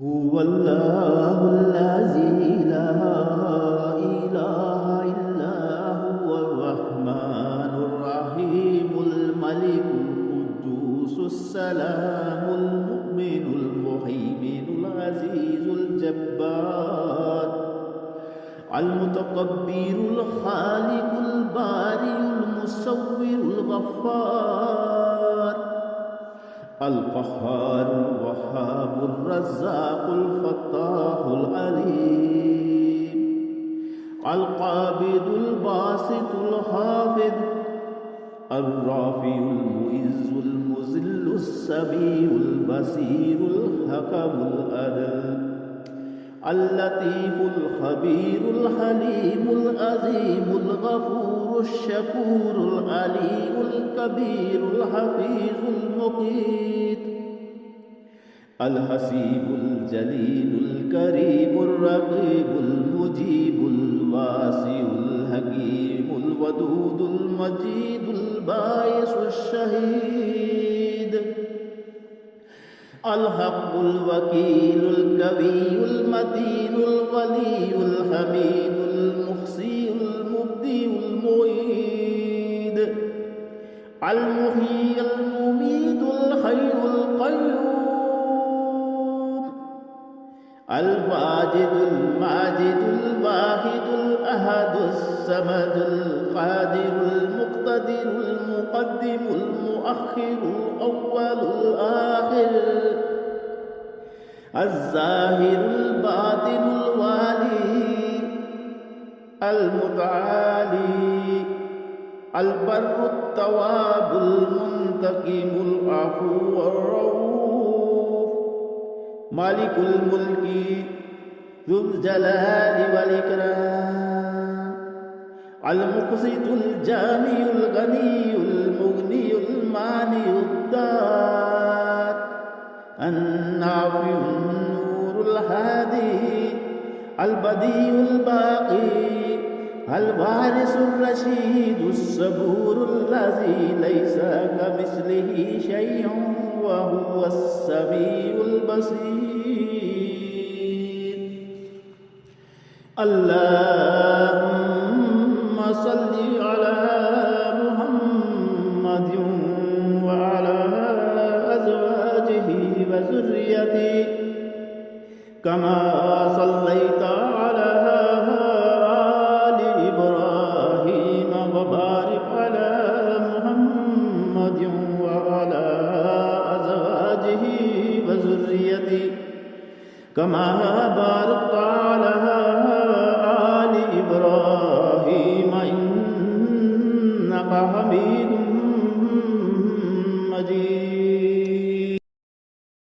هو الله الذي لا إله إلا هو الرحمن الرحيم الملك القدوس السلام المؤمن المهيمن العزيز الجبار المتكبر الخالق البارئ المصور الغفار القهار الوهاب الرزاق الفتاح العليم القابض الباسط الخافض الرافع المعز المذل السميع البصير الحكم العدل اللطيف الخبير الحليم العظيم الغفور الشكور العلي الكبير الحفيظ المقيت الحسيب الجليل الكريم الرقيب المجيب الواسع الحكيم الودود المجيد الباعث الشهيد الحق الوكيل القوي المتين الولي الحميد المحصي المبدي المعيد المحيي المميت الحي القيوم الواجد الماجد الواحد الأحد الصمد القادر المقتدر المقدم المؤخر الأول الآخر الظاهر الباطن الوالي المتعالي البر التواب المنتقم العفو الرؤوف مالك الملك ذو الجلال والإكرام المقسط الجامع الغني المغني المانع الدار النافع النور الهادي البديع الباقي الوارث الرشيد الصبور الذي ليس كمثله شيء وهو السميع البصير اللهم صل على محمد وعلى أزواجه وذريته كما صليت على آل إبراهيم وبارك على محمد وعلى أزواجه وذريته كما باركت على آل إبراهيم إنك حميد